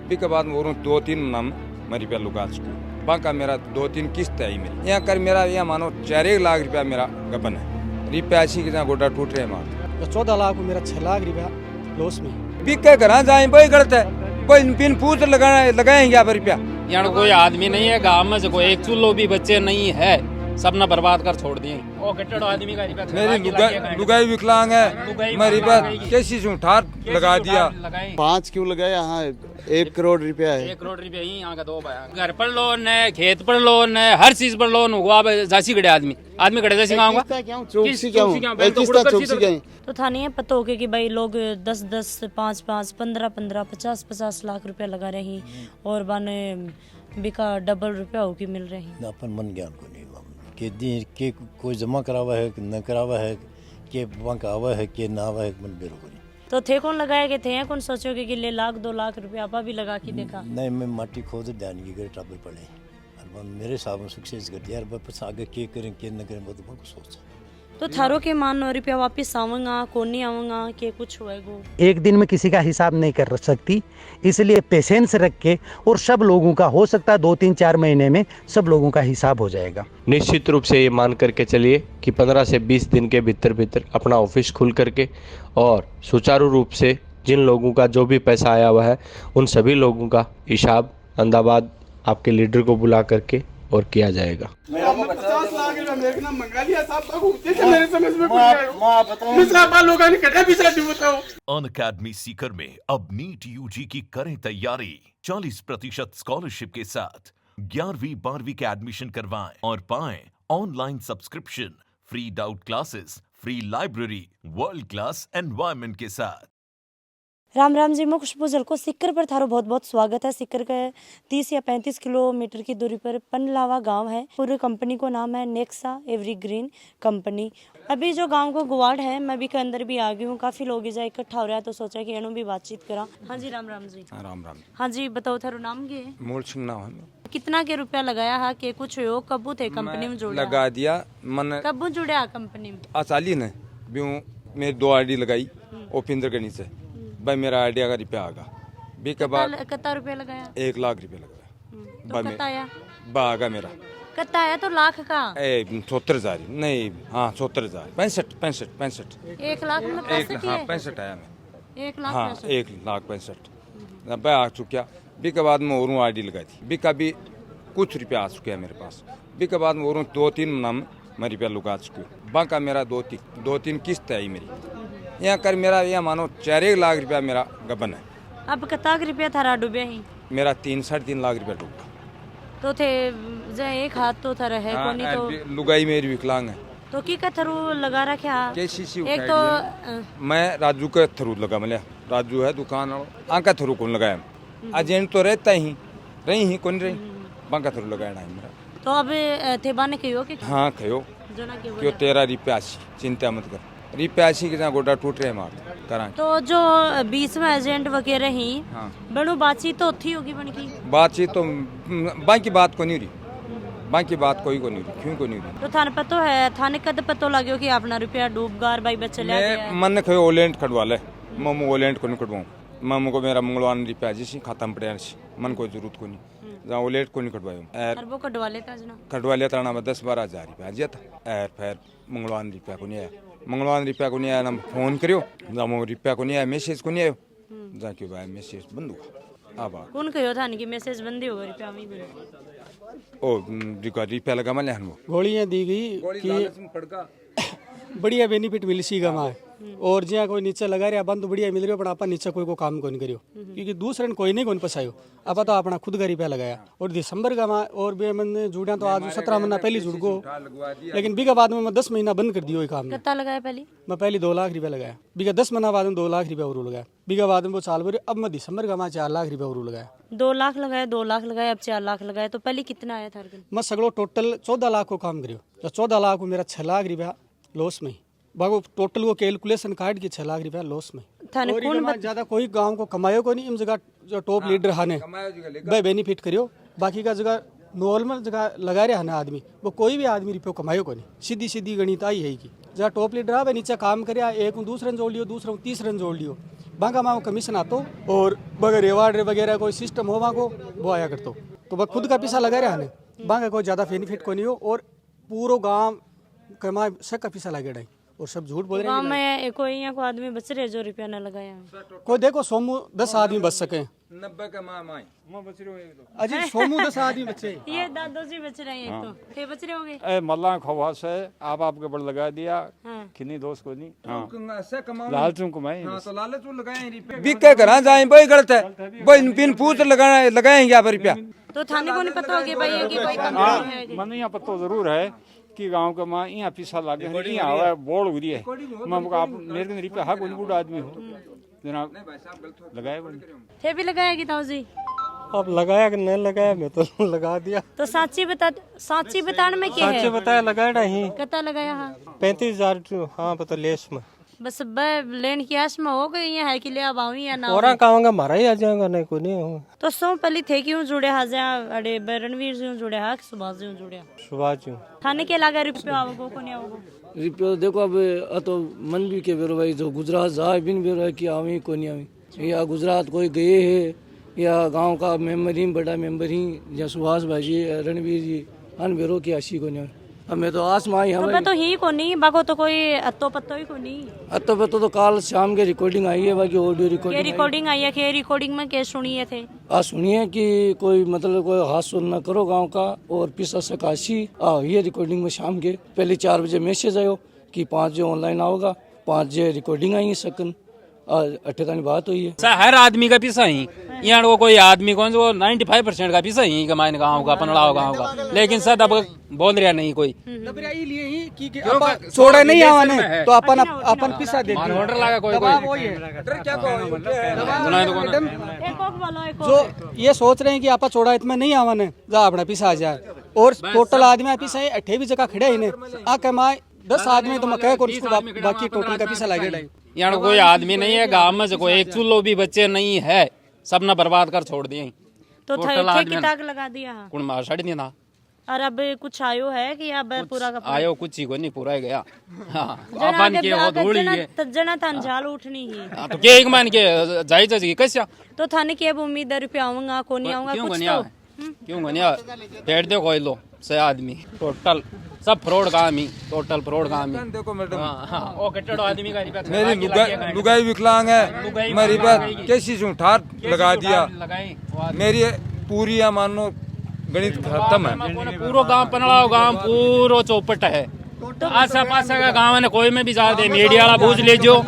भी के बाद वो 2-3 नाम मेरी रुपया लुका चुकी बाका मेरा 2-3 किस्त है मेरी यहाँ कर मेरा यहाँ मानो 4 लाख रुपया मेरा गबन है रुपया ऐसी के जहाँ गोडा टूट रहे मार 14 लाख मेरा 6 लाख रुपया लॉस में भी के घर जाए वही गलत है कोई पिन पूछ लगाएंगे यहाँ पर रुपया यहाँ कोई आदमी नहीं है गांव में से कोई एक चूल्हो भी बच्चे नहीं है सब न बर्बाद कर छोड़ दिए वो कट्टड़ आदमी का मेरी लुगाई विकलांग है मैं रुपया कैसी से ठार लगा दिया 5 क्यों लगाया? हाँ 1 करोड़ रुपया है। 1 करोड़ रुपया ही यहाँ का दो घर पर लोन है, खेत पर लोन है, हर चीज पर लोन हुआ। जासी गड़े आदमी गड़े जैसे तो था नहीं है पता हो कि भाई लोग 10-10, 5-5, 15-15, 50-50 लाख रुपया लगा रही और बाने बिका डबल रुपया हो की मिल रही। अपन मन ज्ञान को नहीं के कोई जमा करावा है न करावा है के बैंक आवा है के ना आवा है मन बेरो को नहीं। तो थे कौन लगाए के थे कौन सोचोगे कि ले 1-2 लाख रुपया आपा भी लगा के देखा? नहीं मैं माटी खोद ध्यान की करे टाबर पड़े और मेरे हिसाब में सक्सेस कर दिया यार बस आगे के करें के न करें वो तो सोच तो थारो के मान रुपया वापिस आऊंगा कौन नहीं आऊंगा के कुछ होएगो। एक दिन में किसी का हिसाब नहीं कर सकती, इसलिए पेशेंस रख के और सब लोगों का हो सकता है 2-3-4 महीने में सब लोगों का हिसाब हो जाएगा। निश्चित रूप से ये मान करके चलिए कि 15 से 20 दिन के भीतर अपना ऑफिस खुल करके और सुचारू रूप से जिन लोगों का जो भी पैसा आया हुआ है उन सभी लोगों का हिसाब अहमदाबाद आपके लीडर को बुला करके और किया जाएगा। 50 लाख रुपया मेरे नाम मंगा लिया साहब मेरे समझ में बताओ। अनअकैडमी सीकर में अब नीट यूजी की करें तैयारी 40% स्कॉलरशिप के साथ 11वीं 12वीं के एडमिशन करवाएं और पाएं online subscription, free doubt classes, free library, world class environment के साथ। राम राम जी, मैं खुशबू झलको सिक्कर पर थारो बहुत बहुत स्वागत है। सिक्कर का 30 या 35 किलोमीटर की दूरी पर पनलावा गांव है। पूरी कंपनी को नाम है नेक्सा एवरीग्रीन कंपनी। अभी जो गांव को गुवाड़ है मैं भी के अंदर भी आ गई हूँ। काफी लोग इजा इकट्ठा हो रहा है तो सोचा कि एनु भी बातचीत करा। हाँ जी राम राम जी। राम राम। हाँ जी बताओ थारो नाम के? मूल सिंह नाम है। कितना के रुपया लगाया है के कुछ हो कबू थे कंपनी में जुड़ा? लगा दिया मन कबू जुड़ा कंपनी में? अचाली ने मेरी 2 आईडी लगाई ओपिंदर गणी से भाई मेरा आइडिया का रुपया आगा भी के बाद कितना रुपया लगाया? 1 लाख रुपया लगाया। तो कितना आया? बागा मेरा कितना आया? तो लाख का 70,000 नहीं, हाँ 70,000 65 1 लाख में 65 आया मैं 1 लाख हाँ 1,65,000 भाई आ चुका। भी के बाद में और आईडी लगाई थी भी का भी कुछ रुपया आ चुके हैं मेरे पास। भी के बाद में और 2-3 नाम मैं रुपया लुका चुकी बाका मेरा 2-3 किस्त है मेरी यहाँ कर मेरा यहाँ मानो 4 लाख रुपया मेरा गबन है। अब कितना रुपया थारा डूबे ही? मेरा 3-3.5 लाख रुपया डूबा। तो थे एक हाथ तो थारा है हाँ, कोनी तो लुगाई मेरी विकलांग है तो की का थरू लगा रखा? एक तो मैं राजू के थरू लगा मिले। राजू है दुकान आंका थरू कौन लगाया एजेंट तो रहता ही रही कौन रही बांका थरू लगाया मेरा। तो अब थे बाने कहो कि हाँ कहो क्यों 13 रुपया चिंता मत कर रुपया के जहाँ गोडा टूट रहे मार करा। तो जो बीच में एजेंट वगैरह ही हाँ। बड़ो बातचीत तो थी होगी बन की बातचीत तो बाकी बात को नहीं रही बाकी बात कोई को नहीं रही क्यों को नहीं रही। तो थाने पतो है थाने कद पतो लाग्यो कि अपना रुपया डूब गार भाई बच्चे ले गया? मन ने कहो ओलेंट कटवा ले मम्मू ओलेंट को नहीं कटवाऊँ मम्मू को मेरा मंगलवान रुपया जिस खाता में पड़े मन को जरूरत को नहीं जहाँ ओलेट को नहीं कटवायो वो कटवा लेता जना कटवा लेता ना 10-12 हज़ार रुपया जाता फिर मंगलवान रुपया को नहीं आया मंगलवान रुपया को नहीं आया ना फोन करियो जहाँ रुपया को नहीं आया मैसेज को नहीं आयो जहाँ क्यों भाई मैसेज बंद हुआ। अब कौन कहो था कि मैसेज बंद होगा रुपया में ओ रुपया लगा मैं वो गोलियां दी गई कि बढ़िया बेनिफिट मिल सी गमा है और जहाँ कोई नीचे लगा रहा बंद बढ़िया मिल रही पर आप नीचे कोई को काम कौन करियो क्योंकि दूसरे ने कोई नहीं कौन पसायो आप तो अपना खुद का रुपया लगाया और दिसंबर का और भी मैंने जुड़ा तो आज 17 महीना पहले जुड़ गो लेकिन बीघा बाद में मैं 10 महीना बंद कर दियो काम। कितना लगाया पहले? मैं पहले 2 लाख रुपया लगाया बीघा 10 महीना बाद में 2 लाख रुपया और लगाया बीघा बाद में वो साल भर अब मैं दिसंबर का 4 लाख रुपया और लगाया। 2 लाख लगाया 2 लाख लगाया अब 4 लाख लगाया तो पहले कितना आया था? मैं सगड़ो टोटल 14 लाख को काम करियो तो 14 लाख को मेरा 6 लाख रुपया लॉस में बागो टोटल वो कैलकुलेशन काट के 6 लाख रुपया लॉस में। और ज्यादा कोई गांव को कमायो को नहीं इन जगह जो टॉप लीडर हाने भाई बेनिफिट करियो बाकी का जगह नॉर्मल जगह लगा रहे ना आदमी वो कोई भी आदमी रुपये कमायो को नहीं सीधी गणित आई है कि जहाँ टॉप लीडर आ नीचे काम करे एक दूसरे जोड़ लियो दूसरा तीसरे जोड़ लियो बांका माँ कमीशन आतो और बगैर रिवार्ड वगैरह कोई सिस्टम हो वहाँ को वो आया करतो। तो वह खुद का पैसा लगा रहा है बांका कोई ज़्यादा बेनिफिट को नहीं हो और पूरा गाँव कमा सब का पैसा लगे रही और सब झूठ बोल रहे हैं। गाँव में कोई यहाँ को आदमी बच रहे जो रुपया न लगाया। कोई देखो सोमू 10 आदमी बच सके 90 का माँ अजी सोमू 10 आदमी बचे ये दादो जी बच रहे हैं तो ये बच रहे होंगे। मल्ला खवा से आप आपके बड़ लगा दिया किन्नी दोस्त को नहीं लालचू कमाई तो लालच लगाए बिके घर जाए वही गलत है वही बिन पूछ लगाएंगे यहाँ पर रुपया। तो थाने को नहीं पता होगी भाई ये कि कोई कंपनी है। मन यहाँ पता जरूर है कि गांव के माँ यहाँ पीसा लागे यहाँ बोल हो रही है मैं आप मेरे को रुपया हाँ कोई बूढ़ा आदमी हो जनाब लगाए थे भी लगाया कि ताऊ जी अब लगाया कि नहीं लगाया मैं तो लगा दिया। तो साची बताने में क्या है? साची बताया लगाया नहीं कता लगाया हाँ 35,000 हाँ पता लेस में बस लेन की आस में हो गई है कि ले अब आऊँ या ना और कहूँगा मारा ही आ जाएगा नहीं कोई नहीं हो। तो सो पहले थे क्यों जुड़े हाजा अरे रणवीर जी जुड़े हा सुभाष जी जुड़े सुभाष जी थाने के लगा रुपया आवो को नहीं आवो रुपया देखो अब तो मन भी के बेरो भाई जो गुजरात जाए बिन बेरो कि आवी को नहीं आवी या गुजरात कोई गए है या गांव का मेंबर ही बड़ा मेंबर ही या सुभाष भाई जी रणवीर जी अन बेरो की आशी को नहीं हमें तो आसमाई हमें तो ही को नहीं बाको तो कोई अत्तो पत्तो ही को नहीं अत्तो पत्तो तो काल शाम के रिकॉर्डिंग आई है बाकी ऑडियो रिकॉर्डिंग आई है कि रिकॉर्डिंग में क्या सुनिए थे सुनिए कि कोई मतलब कोई हाथ सुन न करो गांव का और पिसा सकाशी ये रिकॉर्डिंग में शाम के पहले 4 बजे मैसेज आयो कि 5 बजे ऑनलाइन आओगा 5 बजे रिकॉर्डिंग आई सकन अट्ठे बात हुई है हर आदमी का पीसा ही यहाँ को कोई आदमी कौन जो 95% का पीसा ही कमाने गाँव का पनड़ाओ गाँव का लेकिन सर अब बोल रहा नहीं कोई छोड़ा नहीं आवाने तो अपन पीसा दे ऑर्डर लगा कोई जो ये सोच रहे हैं कि आप छोड़ा इतना नहीं आवाने जा अपना पीसा आ जाए और टोटल आदमी पीसा 28 जगह खड़े ही ने आ कमाए 10 आदमी तो मैं कह को बाकी टोटल का पीसा लगे यहाँ कोई आदमी नहीं है गाँव में कोई एक चूल्हो भी बच्चे नहीं है सब ना बर्बाद कर छोड़ दिए तो ठेकेदार लगा दिया कुण मार साड़ी नहीं था और अब कुछ आयो है कि अब पूरा का आयो कुछ ही को नहीं पूरा गया अपन के वो धूल ही है जना था झाल उठनी ही तो के एक मान के जाई जाई कैसे तो थाने की अब उम्मीद है रुपया आऊंगा को नहीं आऊंगा क्यों गनिया पेट दे कोई लो से आदमी टोटल सब फ्रॉड काम ही टोटल फ्रॉड काम ही देखो मैडम ओ कट्टड़ो आदमी का मेरी लुगाई विकलांग है मेरी बात कैसी ठार लगा दिया मेरी पूरी मानो गणित खत्म है पूरा गांव पनड़ाओ गांव पूरा चौपट है आसा पासा का गांव ने कोई में भी जा दे मीडिया वाला बूझ ले जो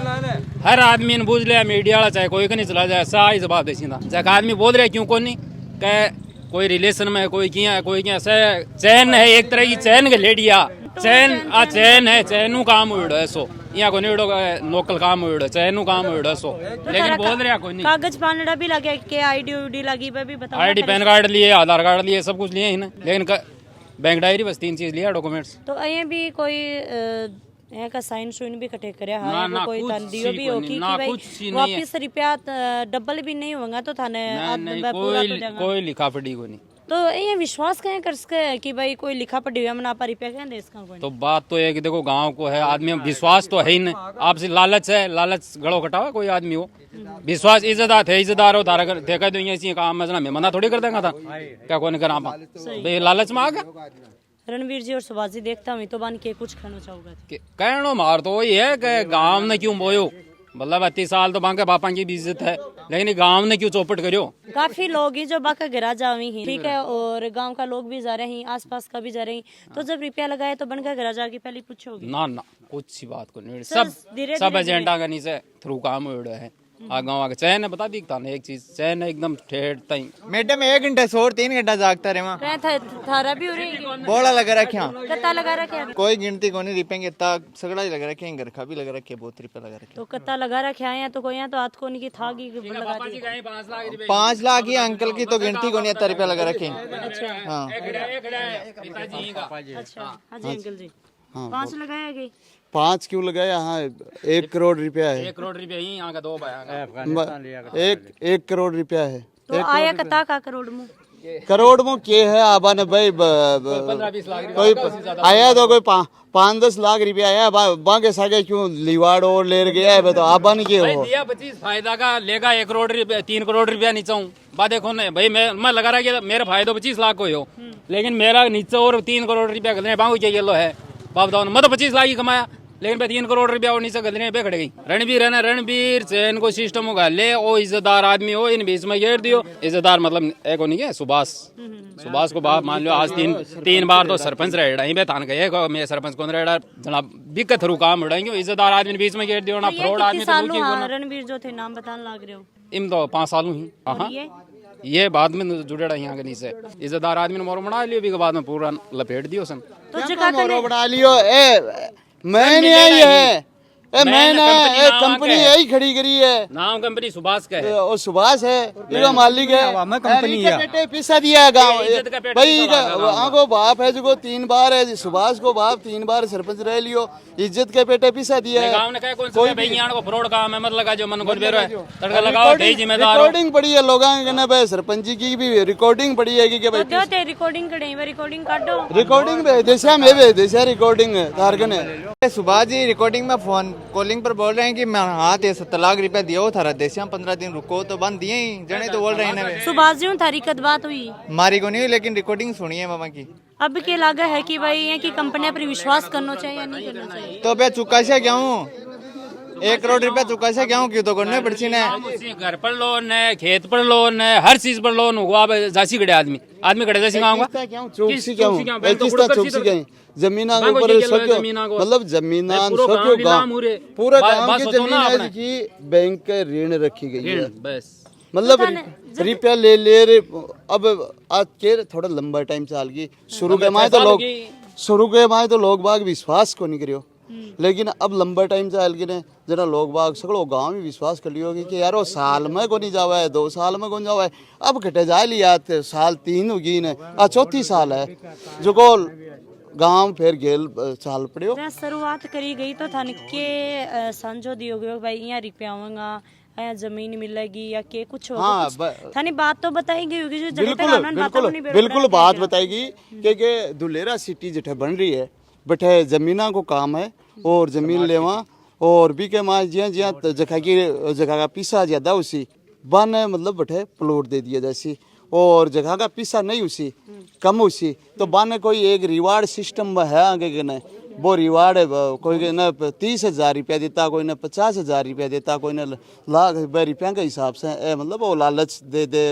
हर आदमी ने बूझ लिया मीडिया वाला चाहे कोई का नहीं चला जाए सही जवाब दे सीधा चाहे आदमी बोल रहे क्यों को नहीं कह कोई रिलेशन में कोई किया चैन है एक तरह की चैन के लेडिया चैन है चैनू काम उड़ो ऐसो यहाँ को नहीं लोकल काम उड़ो चैनू काम उड़ो ऐसो लेकिन बोल रहे कोई नहीं कागज पानड़ा भी लगे के आईडी लगी भी बताओ आईडी पैन कार्ड लिए आधार कार्ड लिए सब कुछ लिए ही ना लेकिन बैंक डायरी बस 3 चीज लिया डॉक्यूमेंट्स तो ये भी कोई यहाँ का साइन सुइन भी कटे करे हाँ कोई तंदियो भी हो कि भाई वापिस रुपया डबल भी नहीं होगा तो थाने कोई लिखा पड़ी को नहीं तो ये विश्वास कहें कर सके कि भाई कोई लिखा पड़ी हुआ मना पर रुपया कहें दे इसका तो बात तो है कि देखो गांव को है आदमी विश्वास तो है ही नहीं आपसे लालच है लालच गड़ो कटावा कोई आदमी हो विश्वास इज्जतदार हो तारा देखा तो ये काम में मना थोड़ी कर देगा था क्या कौन करा लालच में आ गया रणवीर जी और सुभाष जी देखता हूँ तो बन के कुछ कहना चाहूंगा कहनो मार तो वही है कि गांव ने क्यों बोयो मतलब 32 साल तो बांके बापा की भी इज्जत है लेकिन गांव ने क्यों चौपट करियो काफी लोग ही जो बाका गिरा जावी ही ठीक है और गांव का लोग भी जा रहे हैं आसपास का भी जा रहे हैं तो जब रुपया लगाए तो बनकर गिरा जाके पहले पूछोगे ना कुछ सी बात को नहीं सब एजेंडा का नीचे थ्रू काम हो है गाँव आगे चैन है बता दिखता ना एक चीज चैन है एकदम ठेठ तई मैडम 1 घंटा सोर 3 घंटा जागता रहे थारा भी हो रही बोला लगा रखे कता लगा रखे कोई गिनती को नहीं रिपेंगे सगड़ा ही लगा रखे घर का भी लगा रखे बहुत रुपया लगा रखे तो कता लगा रखे आए तो कोई तो हाथ को नहीं की था 5 लाख ही अंकल की तो गिनती को नहीं इतना रुपया लगा रखे अच्छा अंकल जी 5 लगाया गई 5 क्यों लगाया हाँ 1 करोड़ रुपया है 1 करोड़ रुपया ही यहाँ का 2 1 करोड़ रुपया है तो आया कता का करोड़ में करोड़ में के है आबा ने भाई 15-20 लाख कोई आया तो कोई 5-10 लाख रुपया आया बांके सागे क्यों लिवाड़ और ले गया है तो आबा ने के हो दिया 25 फायदा का लेगा 1 करोड़ रुपया 3 करोड़ रुपया नीचे हूँ बात देखो ना भाई मैं लगा रहा कि मेरा फायदा 25 लाख को हो लेकिन मेरा नीचे और 3 करोड़ रुपया गलने बांगू के लो है बाप बताओ मैं तो 25 लाख ही कमाया लेकिन मैं 3 करोड़ रुपया और नीचे गलने पे खड़े गई। रणबीर है ना रणबीर चैन को सिस्टम होगा ले ओ इज्जतदार आदमी हो इन बीच में घेर दियो इज्जतदार मतलब एक नहीं है सुभाष को बाप मान लो आज तीन बार तो सरपंच रहे थान गए मैं सरपंच कौन रहा जनाब बिक थ्रू काम उड़ाएंगे इज्जतदार आदमी बीच में घेर दियो ना फ्रॉड आदमी रणबीर जो थे नाम बताने लग रहे हो इन तो 5 सालों ही ये बाद में जुड़े रहा यहाँ के नीचे इज्जतदार आदमी ने मोरो बना लियो भी के बाद में पूरा लपेट दियो सन तो जगह मोरो बना लियो मैं नहीं आई है कंपनी यही खड़ी करी है नाम कंपनी सुभाष का है और सुभाष है ये मालिक है मैं कंपनी है बेटे पैसा दिया है गाँव भाई आगो बाप है जो 3 बार है सुभाष को बाप 3 बार सरपंच रह लियो इज्जत के पेटे पैसा दिया है गांव ने कहा कोई भाई यहाँ को फ्रॉड काम है मत लगा जो मन को बेरो है तड़का लगाओ ढेई जिम्मेदार रिकॉर्डिंग पड़ी है लोगों के ना भाई सरपंच जी की भी रिकॉर्डिंग पड़ी है कि भाई रिकॉर्डिंग करें रिकॉर्डिंग काटो रिकॉर्डिंग देशा में देशा रिकॉर्डिंग कारगन है सुभाष जी रिकॉर्डिंग में फोन कॉलिंग पर बोल रहे हैं कि मैं हाँ 70 लाख रुपया दियो थारा देश 15 दिन रुको तो बंद दिए ही जने तो बोल रहे हैं सुभाष जी थारी कद बात हुई मारी को नहीं हुई लेकिन रिकॉर्डिंग सुनी है मामा की अब के लागा है कि भाई ये की कंपनी पर विश्वास करना चाहिए या नहीं करना चाहिए तो मैं चुका से क्या हूँ 1 करोड़ रुपया चुका से क्या हूँ क्यों तो करने पड़ती ने घर पर लोन है खेत पर लोन है हर चीज पर लोन हुआ जासी गड़े आदमी गड़े जासी जमीन मतलब जमीन पूरा गांव की जमीन की बैंक के ऋण रखी गई है मतलब रुपया ले रे अब आज के थोड़ा लंबा टाइम चल गई शुरू के माए तो लोग बाग विश्वास को नहीं करियो लेकिन अब लंबा टाइम चल गए जना लोग बाग सगड़ो गांव में विश्वास कर लियो कि यार वो साल में को नहीं जावा है 2 साल में को नहीं जावा है अब घटे जा लिया साल 3 होगी ने 4थी साल है जो को गांव फिर गेल चाल पड़ियो शुरुआत करी गई तो थाने के संजो दियो गयो भाई यहाँ रुपया आऊंगा या जमीन मिलेगी या के कुछ होगा थाने बात तो बताई गई होगी जो जगह बिल्कुल बात बताएगी कि दुलेरा सिटी जिठे बन रही है बटे जमीना को काम है और जमीन लेवा और भी के माँ जिया जिया जगह का पीसा ज्यादा उसी बन मतलब बटे प्लॉट दे दिया जैसी और जगह का पीसा नहीं उसी कम उसी तो बन कोई एक रिवार्ड सिस्टम है आगे के न वो रिवार्ड कोई न 30,000 रुपया देता कोई न 50,000 रुपया देता कोई न लाख रुपया के हिसाब से मतलब वो लालच दे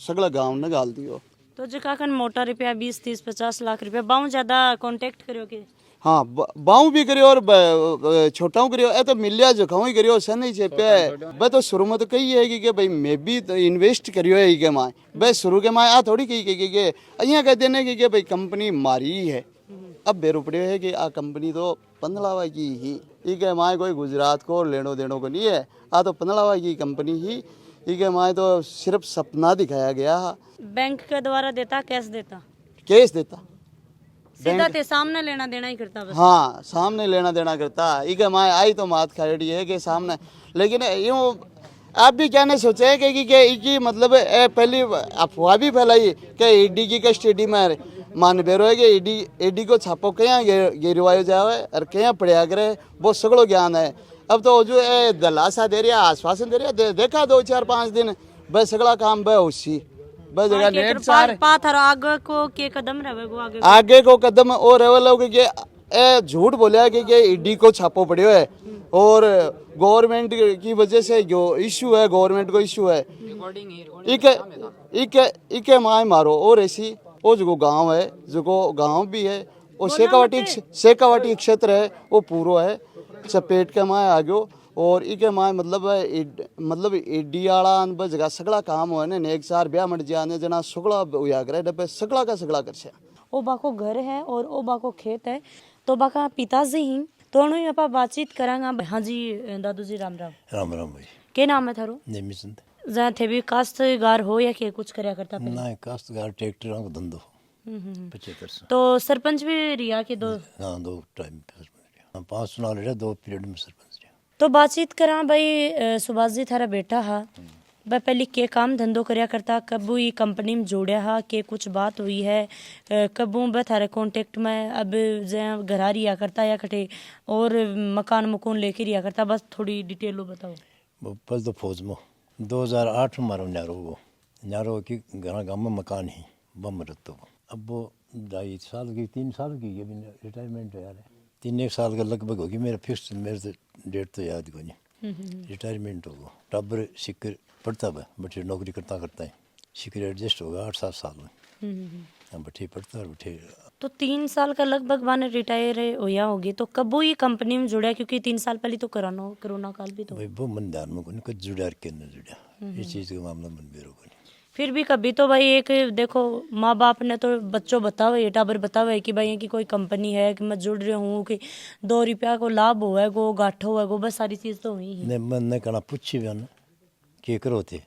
सगला गाँव ने गाल दियो तो जगह कन मोटा रुपया 20, 30, 50 लाख रुपया बाऊ ज्यादा कांटेक्ट करियो के हाँ बाऊ भी करियो और छोटाऊ करियो ए तो मिलिया जखाऊ ही करियो से नहीं छे पे बे तो शुरू में तो कही है कि भाई मैं भी तो इन्वेस्ट करियो है के माए बे शुरू के माए आ थोड़ी कही कि अइया कहते ने कि भाई कंपनी मारी है अब बेरो पड़ियो है कि आ कंपनी तो पंदलावा की ही ई के माए कोई गुजरात को लेनो देनो को नहीं है आ तो पंदलावा की कंपनी ही ई के माए तो सिर्फ सपना दिखाया गया बैंक के द्वारा देता कैश देता सीधा ते सामने लेना देना ही करता बस हाँ सामने लेना देना करता इके माए आई तो मात खड़ी है कि सामने लेकिन यूँ आप भी क्या नहीं सोचे कि मतलब पहली अफवाह भी फैलाई कि ईडी की कस्टडी में मान बेरो है कि ईडी को छापो क्या गिरवायो जावे और क्या पढ़िया करे वो सगड़ो ज्ञान है अब तो जो दलासा दे रहा आश्वासन दे रहा देखा 2, 4, 5 दिन बस सगड़ा काम बे उसी बस जगह नेट सारे आगे को के कदम रहे आगे को कदम और रहे लोग कि झूठ बोलिया कि ईडी को छापो पड़ियो है और गवर्नमेंट की वजह से जो इशू है गवर्नमेंट को इशू है इके माए मारो और ऐसी वो जो गांव है जो गांव भी है वो शेखावाटी क्षेत्र है वो पूरा है चपेट के माए आ गयो और इके माए मतलब एडी आला जगह सगड़ा काम हो ने एक 4 ब्याह मट जाने जना सगड़ा होया करे डबे सगड़ा का सगड़ा करछे ओ बाको घर है और ओ बाको खेत है तो बाका पिताजी ही दोनों ही आपा बातचीत करांगा। हाँ जी दादू जी राम राम भाई के नाम है थारो नेमिचंद जहाँ थे भी काश्तकार हो या के कुछ करया करता पहले ना काश्तकार ट्रैक्टरों का धंधो 75 तो सरपंच भी रिया के 2 टाइम 5 चुनाव लड़े 2 पीरियड में सरपंच तो बातचीत करा भाई सुभाष जी थारा बेटा हा वह पहले के काम धंधो करया करता, कबू ये कंपनी में जोड़या हा के कुछ बात हुई है, कबू वह थारे कांटेक्ट में अब जहाँ घर रिया करता या कटे और मकान मकून लेके रिया करता, बस थोड़ी डिटेल बताओ। पहले तो फौज में 2008 में मारो न्यारो की घर गाँव में मकान ही बम रत्तो। अब वो 2.5 साल की 3 साल की रिटायरमेंट है यार, 3 साल का लगभग होगी मेरा फिक्स, मेरे तो डेट तो याद को नहीं, रिटायरमेंट होगा। टब्बर सिक्कर पढ़ता है बटे नौकरी करता है, सिक्कर एडजस्ट होगा 8-7 साल में बटे पढ़ता है बटे। तो 3 साल का लगभग माने रिटायर होया होगी, तो कब वो ये कंपनी में जुड़ा, क्योंकि 3 साल पहले तो कोरोना काल भी तो भाई वो मन ध्यान में कुछ जुड़ा के न जुड़ा, इस चीज़ का मामला मन बेरो को नहीं। फिर भी कभी तो भाई एक देखो माँ बाप ने तो बच्चों बतावे ये टाबर बतावे कि भाई की कोई कंपनी है कि मैं जुड़ रहा हूँ कि 2 रुपया को लाभ हुआ गो गाठो हुआ गो, बस सारी चीज़ तो हुई है। मन ने कहना पूछी भी ना के करो थे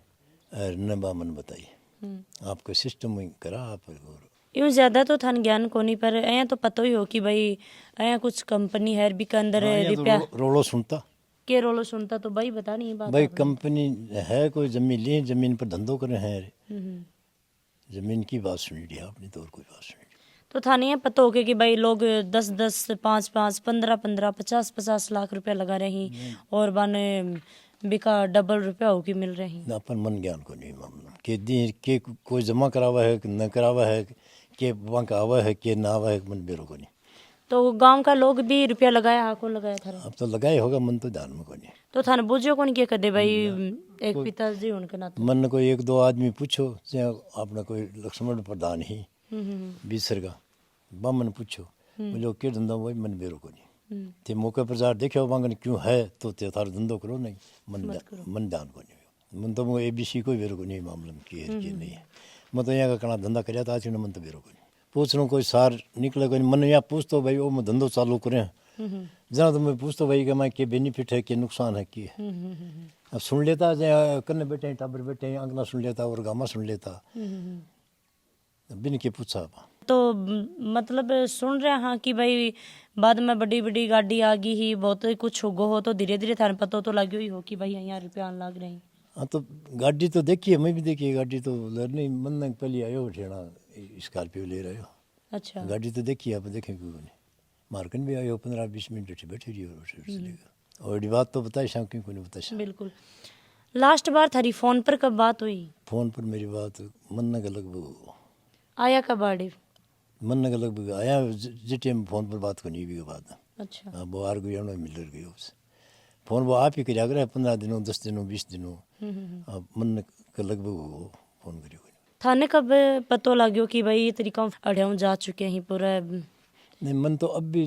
न बामन बताई आपको सिस्टम करा आप यूँ ज़्यादा तो थान ज्ञान को नहीं, पर ऐ तो पता ही हो कि भाई ऐ कुछ कंपनी है भी के अंदर रुपया रोलो सुनता के रोलो सुनता, तो भाई बता नहीं बात भाई कंपनी है कोई जमीन ली, जमीन पर धंधो करे हैं, जमीन की बात सुनी लिया आपने तो और कोई बात सुनी। तो थाने ये पता हो कि भाई लोग 10-10, 5-5, 15-15, 50-50 लाख रुपया लगा रहे हैं और बाने बिका डबल रुपया हो कि मिल रहे हैं। अपन मन ज्ञान को नहीं मामला के कोई जमा करावा है कि न करावा है, के बैंक आवा है के ना आवा है, मन बेरो को नहीं। तो गांव का लोग भी रुपया लगाया, हाँ कौन लगाया था? अब तो लगाए होगा, मन तो ध्यान में को नहीं। तो थाने बुझो कौन क्या कर दे भाई, एक पिताजी उनके नाते मन को 1-2 आदमी पूछो, अपना कोई लक्ष्मण प्रधान ही बीसर का बामन पूछो बोलो के धंधा वही मन बेरो को नहीं। ते मौके पर जार देखो बांगन क्यों है तो ते थारो धंधो करो नहीं, मन ध्यान को नहीं। मन तो ABC कोई बेरो को नहीं मामला में की है कि नहीं है। मैं तो यहाँ का कना धंधा कराया था आज मन तो बेरो को नहीं पूछना, कोई सार निकले कोई मन यहाँ पूछतो भाई वो मैं धंधो चालू करें जहाँ तो मैं पूछतो भाई कि मैं के बेनिफिट है कि नुकसान है कि अब सुन लेता कन्ने बैठे टाबर बैठे अंगना सुन लेता और गामा सुन लेता बिन के पूछा। तो मतलब सुन रहे हाँ कि भाई बाद में बड़ी बड़ी गाड़ी आ गई ही बहुत कुछ हो गो हो, तो धीरे धीरे थाने पता तो लगे ही हो कि भाई यहाँ रुपया आने लग रहे हैं। हाँ तो गाड़ी तो देखी है, मैं भी देखी है गाड़ी तो नहीं मन पहले आयो ठेना स्कॉर्पियो ले रहे हो। अच्छा गाड़ी तो देखी है, आप देखें क्यों नहीं, मार्केट भी आयो 15-20 मिनट बैठी रही और बात तो बताई शाम क्यों नहीं बताई। बिल्कुल। लास्ट बार थारी फोन पर कब बात हुई? फोन पर मेरी बात मन का लगभग आया कब आड़े? मन का लगभग आया जिस टाइम फोन पर बात करनी भी बात। अच्छा हाँ वो आर गया मिल गई उससे फोन वो आप ही कर 15 दिनों 10 दिनों 20 दिनों मन का लगभग फोन करियो। थाने कब पतो लाग्यो कि भाई ये तरीका अड़ियाँ जा चुके हैं पूरा? नहीं मन तो अब भी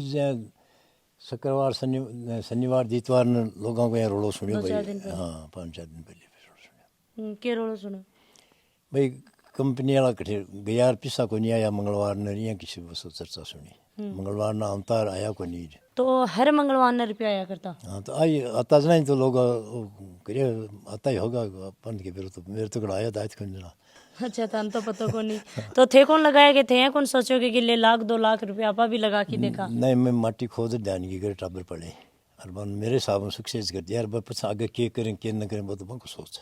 शुक्रवार शनिवार इतवार ने लोगों को यहाँ रोलो सुनियो भाई। हाँ 5-4 दिन पहले सुनियो। क्या रोलो सुनो भाई? कंपनी वाला कठे गयार पिसा को नहीं आया, मंगलवार ने नहीं किसी बस चर्चा सुनी, मंगलवार ना अवतार आया को नहीं। तो हर मंगलवार ने रुपया आया करता? हाँ तो आई आता नहीं तो लोग करिए आता ही होगा अपन के फिर तो मेरे तो आया था आज जना। अच्छा था तो पता को नहीं। तो थे कौन लगाया के थे कौन सोचोगे कि ले 1-2 लाख रुपया आपा भी लगा के देखा? नहीं मैं माटी खोद ध्यान की करे टाबर पड़े और मेरे हिसाब में सक्सेस कर दिया यार, बस आगे के करें के न करें वो तो बहुत सोच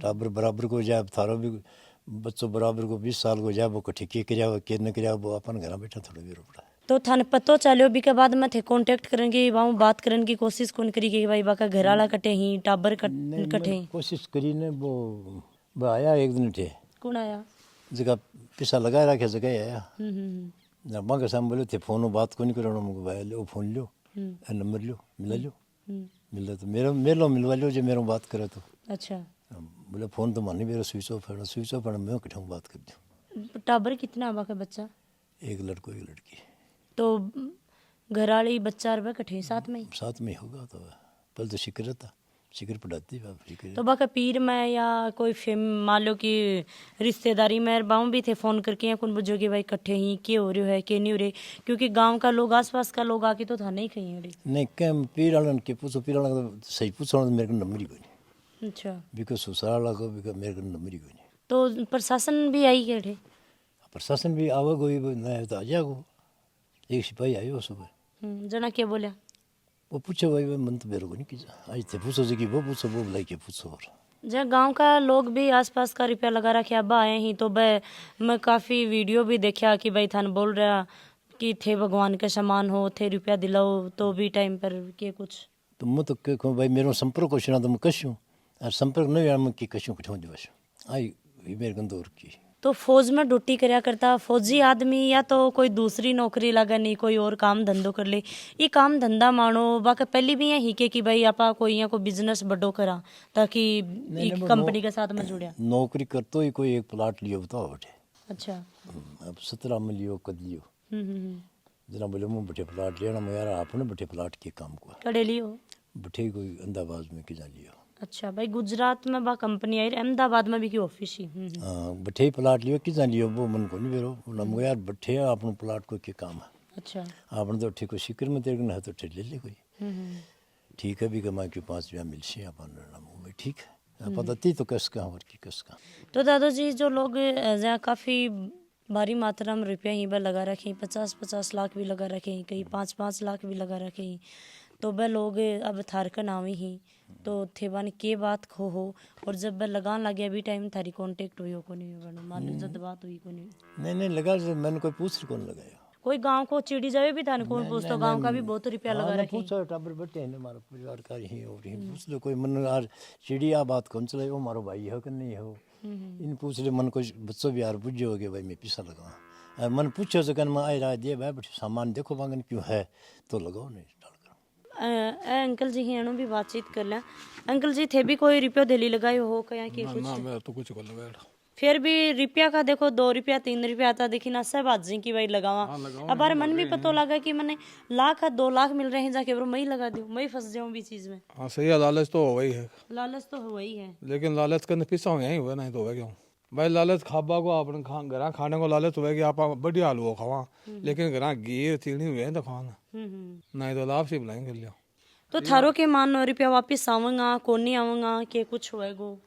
टाबर बराबर को जाए थारो भी बच्चों बराबर को 20 साल को जाए वो कठी के कराओ के न कराओ वो अपन घर बैठा थोड़ा भी पड़ा। तो थाने पतो चलो भी के बाद में थे कांटेक्ट करेंगे वहाँ बात करने की कोशिश कौन करी कि भाई बाका घर वाला कटे ही टाबर कटे? कोशिश करी ने वो आया एक दिन थे। कौन आया? जगह पैसा लगा रखे जगह आया ना बाका साम बोले थे फोन बात को नहीं करो मुझे भाई लो फोन लो नंबर लो मिला लो मिला तो मेरे मिलवा लो जो मेरे बात करे तो। अच्छा बोले फोन तो मानी मेरा स्विच ऑफ है मैं कठा बात कर दूँ। टाबर कितना बाका बच्चा? एक लड़को एक लड़की। तो घर वाली बच्चा और कठे साथ में होगा तो पहले तो शिकर था शिकर पढ़ाती तो बाका पीर में या कोई फेम मान लो कि रिश्तेदारी में बाऊ भी थे फोन करके या कौन बुझोगे भाई कट्ठे ही के हो रहे है के नहीं हो रहे, क्योंकि गांव का लोग आसपास का लोग आके तो था नहीं कहीं नहीं क्या पीर वाला के पूछो पीर वाला तो सही पूछो मेरे को नंबर ही कोई नहीं। अच्छा बिको ससुराल वाला को मेरे को नंबर ही कोई नहीं। तो प्रशासन भी आई के? प्रशासन भी आवा कोई नहीं तो आ जाओ, एक सिपाही आयो सुबह। जना क्या बोला? वो पूछो भाई मन तो मेरे को नहीं कीजा आज थे पूछो जी कि वो पूछो वो बुलाई के पूछो और जहाँ गांव का लोग भी आसपास का रुपया लगा रखे अब आए ही तो मैं काफ़ी वीडियो भी देखा कि भाई थान बोल रहा कि थे भगवान के समान हो थे रुपया दिलाओ तो भी टाइम पर के कुछ तो मैं तो कहूँ भाई मेरे संपर्क हो तो मैं कशूँ और संपर्क नहीं मैं कि कशूँ कुछ दिवस आई मेरे गंदौर की। तो फौज में ड्यूटी करया करता फौजी आदमी या तो कोई दूसरी नौकरी लगा नहीं कोई और काम धंधो कर ले ये काम धंधा मानो बाकी पहले भी यही के कि भाई आपा कोई यहाँ को बिजनेस बड़ो करा ताकि एक कंपनी के साथ में जुड़िया नौकरी करते ही कोई एक प्लाट लियो बताओ बटे। अच्छा अब 17 में लियो कद लियो जना बोले मुँह बटे प्लाट लिया ना यार आपने बटे प्लाट के काम को कड़े लियो बटे कोई अहमदाबाद में किजा लियो। अच्छा भाई गुजरात में बा कंपनी आई अहमदाबाद में भी की ऑफिस ही हाँ बठे प्लाट लियो किजा लियो वो मन को नहीं बेरो बोला यार बठे आपने प्लाट को के काम है। अच्छा आपने तो ठीक शिकर में तेरे है तो ठीक ले ले कोई ठीक है भी कमा के 5 रुपया मिल से अपन ठीक है पता थी तो कस का और की कस का। तो दादाजी जो लोग जहाँ काफ़ी भारी मात्रा में रुपया ही पर लगा रखे 50-50 लाख भी लगा रखे कहीं 5-5 लाख भी लगा रखे तो वह लोग अब थारकन आवे ही तो थे बन के बात खो हो और जब वह लगान लगे अभी टाइम थारी कांटेक्ट हुई हो को नहीं बनो मान लो जब बात हुई को नहीं लगा मैंने कोई पूछ कौन लगाया कोई गांव को चिड़ी जावे भी थाने कौन पूछता गांव का भी बहुत रुपया लगा रखे पूछो टाबर बैठे हैं हमारा परिवार का ही और ही पूछ लो कोई मन यार चिड़िया बात कौन चले वो मारो भाई हो कि नहीं हो इन पूछ ले मन को बच्चों भी यार पूछो कि भाई मैं पैसा लगाऊँ मन पूछो तो कहना आई रहा दिए भाई सामान देखो मांगन क्यों है तो लगाओ नहीं अंकल जी ही भी बातचीत कर लिया। अंकल जी थे भी कोई रुपया दिल्ली लगाए हो क्या कि कुछ ना मैं तो कुछ कर लगाया फिर भी रुपया का देखो 2 रुपया 3 रुपया आता देखी ना सब आज की भाई लगावा अब बार मन भी पता लगा कि मैंने लाख 2 लाख मिल रहे हैं जाके मैं लगा दूं मैं फंस जाऊं भी चीज में। हाँ सही है लालच तो हो ही है लालच तो हो ही है लेकिन लालच करने पीछा हो यही हुआ नहीं तो हुआ क्यों भाई लालच खाबा को अपने घर खाने को लालच हुआ कि आप बढ़िया हलवा खावा लेकिन घर गिर तीड़ी हुए तो खाना नहीं तो लाभ से बुलाएंगे लिया तो थारो के मान रुपया वापिस आऊंगा कौन नहीं आऊंगा के कुछ होएगो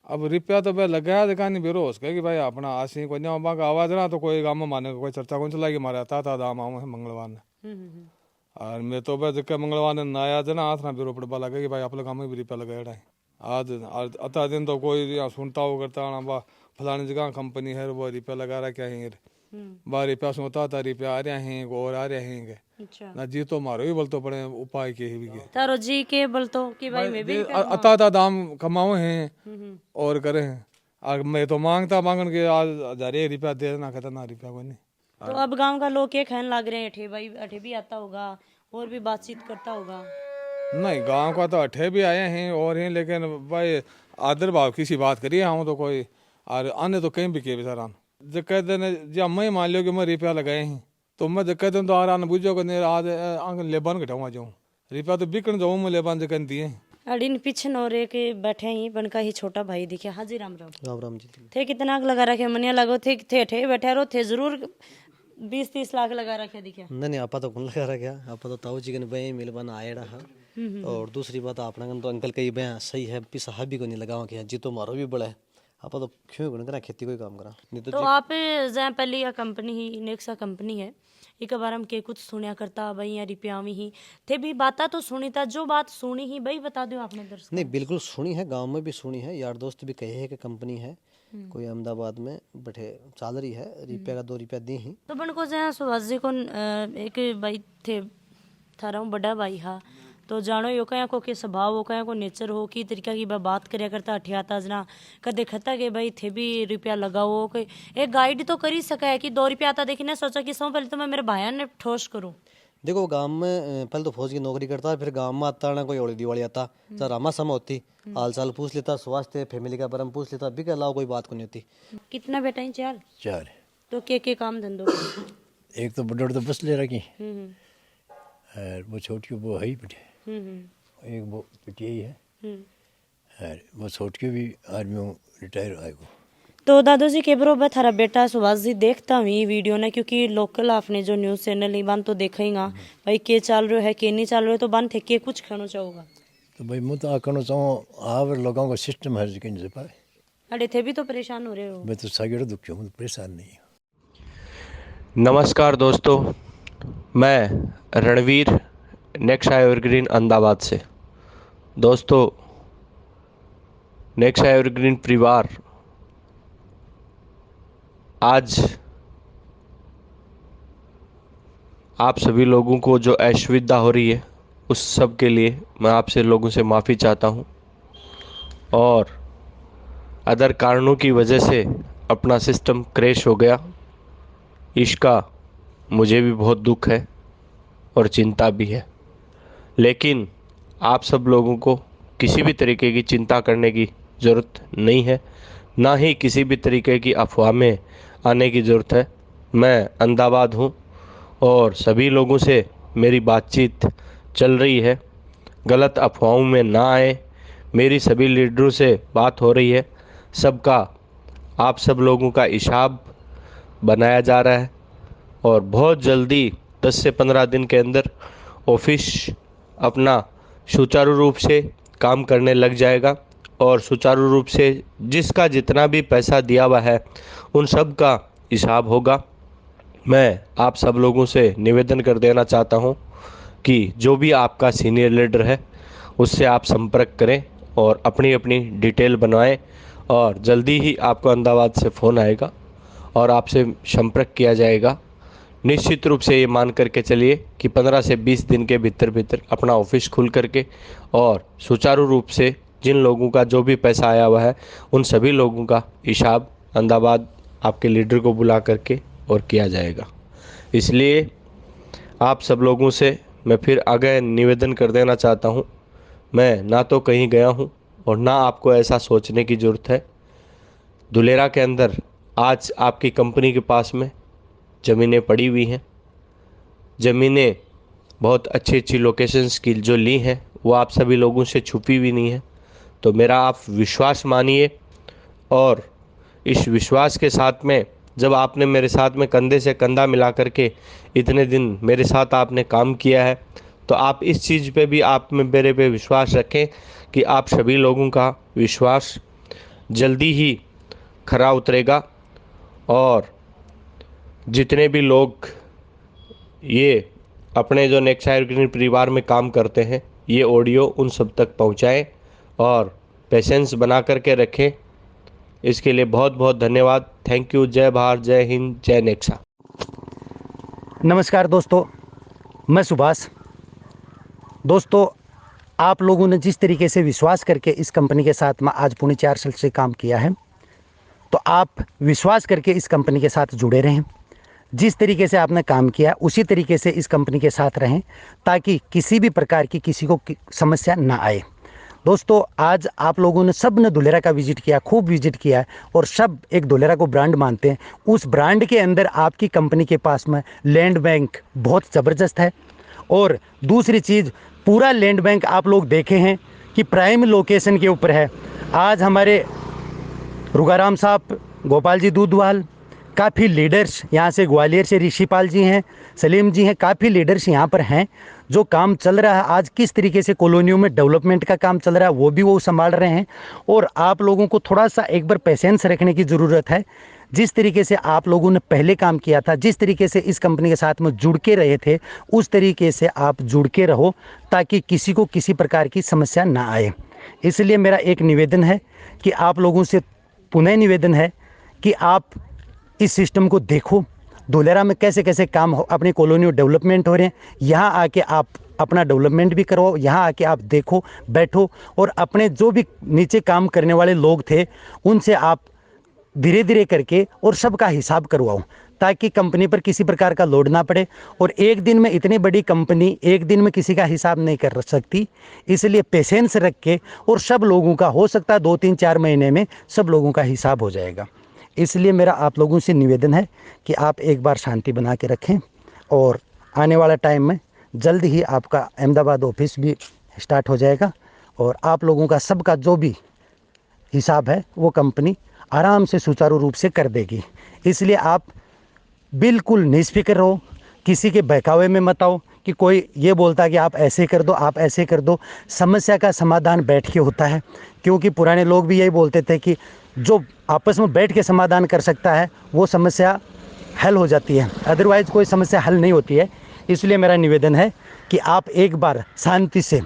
अब रुपया तो भाई लगाया देखा नहीं बेरो उसका कि भाई अपना आशी को नहीं का आवाज ना तो कोई गाँव में माने कोई चर्चा कौन चलाएगी मारे आता था दाम आऊँ है मंगलवार ने और मैं तो भाई जिक्का मंगलवार ने नया जना हाथ ना बेरो पड़वा लगे कि भाई आप लोग गाँव में भी रुपया लगाया आज अता दिन तो कोई सुनता हो करता ना फलानी जगह कंपनी है वो रुपया लगा रहा क्या है बार रुपया सोता था रुपया आ रहे हैं और आ रहे हैं ना जी तो मारो भी बोलते पड़े उपाय के ही तारो जी के बोलतो कि भाई मैं भी अता दाम कमाओ हैं और करे हैं मैं तो मांगन के आज 1000 रुपया दे ना कहता ना रुपया कोई नहीं। तो अब गांव का लोग क्या कहने लग रहे हैं अठे भाई अठे भी आता होगा और भी बातचीत करता होगा नहीं गांव का तो अठे भी आए हैं और हैं लेकिन भाई आदर भाव किसी बात करिए हम तो कोई और अन्य तो कहीं भी किए बेचारा जब कहते ने जब मैं मान लियो कि मैं रुपया लगाए हैं तो मैं जब कहते तो आराम बुझो कि आज लेबन घटाऊँ जाऊँ रुपया तो बिकन जाऊँ मैं लेबन जगन दिए अड़ीन पीछे नौरे के बैठे ही बनका ही छोटा भाई दिखे। हाँ जी राम राम राम राम जी थे कितना लगा रखे मनिया लगो थे थे बैठे रहो थे जरूर 20-30 लाख लगा रखे दिखे नहीं आपा तो कौन लगा रखा आपा तो ताऊ जी के भाई मिलबन आए रहा और दूसरी बात अपना तो अंकल कही भाई सही है पिसा भी को नहीं लगावा कि जी तो मारो भी बड़ा है आप तो क्यों करा खेती कोई काम करा नहीं तो आप जहाँ पहले यह कंपनी ही नेक्सा कंपनी है एक बार हम के कुछ सुनिया करता भाई यहाँ रुपया में ही थे भी बाता तो सुनी था जो बात सुनी ही भाई बता दो आपने दर्शक नहीं बिल्कुल सुनी है गांव में भी सुनी है यार दोस्त भी कहे है कि कंपनी है कोई अहमदाबाद में बैठे सैलरी है रुपया का 2 रुपया दी ही तो बन को जहाँ सुभाष जी को एक भाई थे थारा बड़ा भाई हा तो जानो यो कया को के स्वभाव हो कया को नेचर हो की तरीका की बात करया करता अठियाता जना कदे खता के भाई थे भी रुपया लगाओ कोई एक गाइड तो कर ही सका है कि 2 रुपया आता देखने सोचा कि सौ पहले तो मैं मेरे भाइयों ने ठोस करूं देखो गांव में पहले तो फौज की नौकरी करता है फिर गांव में आता ना कोई होली दिवाली आता चाहे रामा समा होती हाल चाल पूछ लेता स्वास्थ्य फैमिली का परम पूछ लेता भी के अलावा कोई बात को नहीं होती। कितना बेटा है 4 तो के काम धंधो एक तो बड़े तो बस ले रखी वो छोटी वो है ही बेटे एक वो पिटिया ही है वो छोट के भी आर्मी रिटायर आएगा। तो दादू जी के बरोबर थारा बेटा सुभाष जी देखता हुई वीडियो ने क्योंकि लोकल आपने जो न्यूज़ चैनल ही बन तो देखा ही भाई के चल रहे है के नहीं चल रहे तो बन थे के कुछ कहना चाहोगा तो भाई मैं तो कहना चाहूँ आप लोगों का सिस्टम है जिन से पाए अरे थे भी तो परेशान हो रहे हो मैं तो सागेड़ दुखी हूँ परेशान नहीं हूँ। नमस्कार दोस्तों मैं रणवीर नेक्सा एवरग्रीन अहमदाबाद से। दोस्तों नेक्सा एवरग्रीन परिवार आज आप सभी लोगों को जो असुविधा हो रही है उस सब के लिए मैं आपसे लोगों से माफ़ी चाहता हूं और अदर कारणों की वजह से अपना सिस्टम क्रैश हो गया। इसका मुझे भी बहुत दुख है और चिंता भी है, लेकिन आप सब लोगों को किसी भी तरीके की चिंता करने की ज़रूरत नहीं है, ना ही किसी भी तरीके की अफवाह में आने की ज़रूरत है। मैं अहमदाबाद हूँ और सभी लोगों से मेरी बातचीत चल रही है, गलत अफवाहों में ना आए। मेरी सभी लीडरों से बात हो रही है, सबका आप सब लोगों का हिसाब बनाया जा रहा है और बहुत जल्दी 10 से 15 दिन के अंदर ऑफिस अपना सुचारू रूप से काम करने लग जाएगा और सुचारू रूप से जिसका जितना भी पैसा दिया हुआ है उन सब का हिसाब होगा। मैं आप सब लोगों से निवेदन कर देना चाहता हूं कि जो भी आपका सीनियर लीडर है उससे आप संपर्क करें और अपनी अपनी डिटेल बनवाएं और जल्दी ही आपको अहमदाबाद से फ़ोन आएगा और आपसे संपर्क किया जाएगा। निश्चित रूप से ये मान करके चलिए कि 15 से 20 दिन के भीतर भीतर अपना ऑफिस खुल करके और सुचारू रूप से जिन लोगों का जो भी पैसा आया हुआ है उन सभी लोगों का हिसाब अहमदाबाद आपके लीडर को बुला करके और किया जाएगा। इसलिए आप सब लोगों से मैं फिर आगे निवेदन कर देना चाहता हूँ, मैं ना तो कहीं गया हूँ और ना आपको ऐसा सोचने की ज़रूरत है। धुलेरा के अंदर आज आपकी कंपनी के पास में ज़मीनें पड़ी हुई हैं, ज़मीनें बहुत अच्छी अच्छी लोकेशंस की जो ली हैं वो आप सभी लोगों से छुपी हुई नहीं है। तो मेरा आप विश्वास मानिए और इस विश्वास के साथ में जब आपने मेरे साथ में कंधे से कंधा मिला करके इतने दिन मेरे साथ आपने काम किया है तो आप इस चीज़ पे भी आप मेरे पे विश्वास रखें कि आप सभी लोगों का विश्वास जल्दी ही खरा उतरेगा और जितने भी लोग ये अपने जो नेक्सा एवरग्रीन परिवार में काम करते हैं ये ऑडियो उन सब तक पहुंचाएं और पेशेंस बना करके रखें। इसके लिए बहुत बहुत धन्यवाद। Thank you. जय भारत, जय हिंद, जय नेक्सा। नमस्कार दोस्तों, मैं सुभाष। दोस्तों, आप लोगों ने जिस तरीके से विश्वास करके इस कंपनी के साथ में आज 4.5 साल से काम किया है तो आप विश्वास करके इस कंपनी के साथ जुड़े रहें। जिस तरीके से आपने काम किया उसी तरीके से इस कंपनी के साथ रहें ताकि किसी भी प्रकार की किसी को समस्या ना आए। दोस्तों, आज आप लोगों ने सब ने धुलेरा का विजिट किया, खूब विजिट किया है और सब एक धुलेरा को ब्रांड मानते हैं। उस ब्रांड के अंदर आपकी कंपनी के पास में लैंड बैंक बहुत ज़बरदस्त है और दूसरी चीज़ पूरा लैंड बैंक आप लोग देखे हैं कि प्राइम लोकेशन के ऊपर है। आज हमारे रुगाराम साहब, गोपाल जी दूधवाल, काफ़ी लीडर्स यहाँ से ग्वालियर से ऋषिपाल जी हैं, सलीम जी हैं, काफ़ी लीडर्स यहाँ पर हैं। जो काम चल रहा है आज किस तरीके से कॉलोनियों में डेवलपमेंट का काम चल रहा है वो भी वो संभाल रहे हैं और आप लोगों को थोड़ा सा एक बार पेशेंस रखने की ज़रूरत है। जिस तरीके से आप लोगों ने पहले काम किया था, जिस तरीके से इस कंपनी के साथ में जुड़ के रहे थे उस तरीके से आप जुड़ के रहो ताकि किसी को किसी प्रकार की समस्या ना आए। इसलिए मेरा एक निवेदन है कि आप लोगों से पुनः निवेदन है कि आप इस सिस्टम को देखो, धुलेरा में कैसे कैसे काम अपनी कॉलोनी डेवलपमेंट हो रहे हैं। यहाँ आके आप अपना डेवलपमेंट भी करवाओ, यहाँ आके आप देखो, बैठो और अपने जो भी नीचे काम करने वाले लोग थे उनसे आप धीरे धीरे करके और सबका हिसाब करवाओ ताकि कंपनी पर किसी प्रकार का लोड ना पड़े। और एक दिन में इतनी बड़ी कंपनी एक दिन में किसी का हिसाब नहीं कर सकती, इसलिए पेशेंस रख के और सब लोगों का हो सकता है 2-3-4 महीने में सब लोगों का हिसाब हो जाएगा। इसलिए मेरा आप लोगों से निवेदन है कि आप एक बार शांति बना के रखें और आने वाला टाइम में जल्द ही आपका अहमदाबाद ऑफिस भी स्टार्ट हो जाएगा और आप लोगों का सबका जो भी हिसाब है वो कंपनी आराम से सुचारू रूप से कर देगी। इसलिए आप बिल्कुल निष्फिक्र रहो, किसी के बहकावे में मत आओ कि कोई ये बोलता कि आप ऐसे कर दो, आप ऐसे कर दो। समस्या का समाधान बैठ के होता है, क्योंकि पुराने लोग भी यही बोलते थे कि जो आपस में बैठ के समाधान कर सकता है वो समस्या हल हो जाती है, अदरवाइज़ कोई समस्या हल नहीं होती है। इसलिए मेरा निवेदन है कि आप एक बार शांति से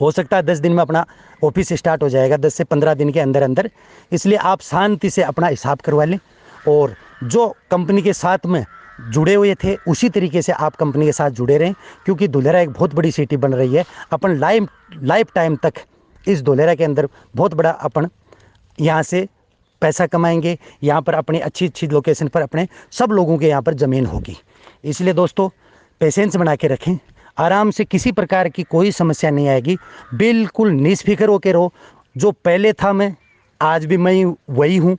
हो सकता है 10 दिन में अपना ऑफिस स्टार्ट हो जाएगा, 10 से 15 दिन के अंदर अंदर। इसलिए आप शांति से अपना हिसाब करवा लें और जो कंपनी के साथ में जुड़े हुए थे उसी तरीके से आप कंपनी के साथ जुड़े रहें, क्योंकि धुलेरा एक बहुत बड़ी सिटी बन रही है। अपन लाइफ टाइम तक इस धुलेरा के अंदर बहुत बड़ा अपन यहाँ से पैसा कमाएंगे। यहाँ पर अपनी अच्छी अच्छी लोकेशन पर अपने सब लोगों के यहाँ पर ज़मीन होगी। इसलिए दोस्तों पेशेंस बना के रखें, आराम से, किसी प्रकार की कोई समस्या नहीं आएगी। बिल्कुल निस्फिक्र होकर रहो। जो पहले था मैं, आज भी मैं वही हूँ।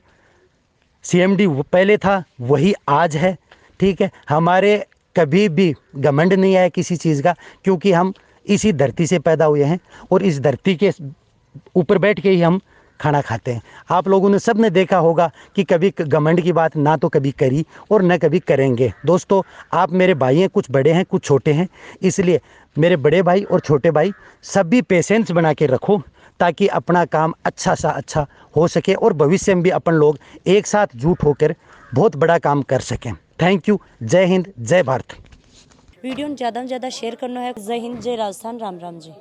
CMD पहले था वही आज है, ठीक है। हमारे कभी भी घमंड नहीं आया किसी चीज़ का, क्योंकि हम इसी धरती से पैदा हुए हैं और इस धरती के ऊपर बैठ के ही हम खाना खाते हैं। आप लोगों ने सब ने देखा होगा कि कभी घमंड की बात ना तो कभी करी और न कभी करेंगे। दोस्तों आप मेरे भाई हैं, कुछ बड़े हैं कुछ छोटे हैं, इसलिए मेरे बड़े भाई और छोटे भाई सभी पेशेंस बना के रखो ताकि अपना काम अच्छा सा अच्छा हो सके और भविष्य में भी अपन लोग एक साथ जुट होकर बहुत बड़ा काम कर सकें। Thank you. जय हिंद, जय भारत। वीडियो ज़्यादा से ज़्यादा शेयर करना है। जय हिंद, जय राजस्थान, राम राम जी।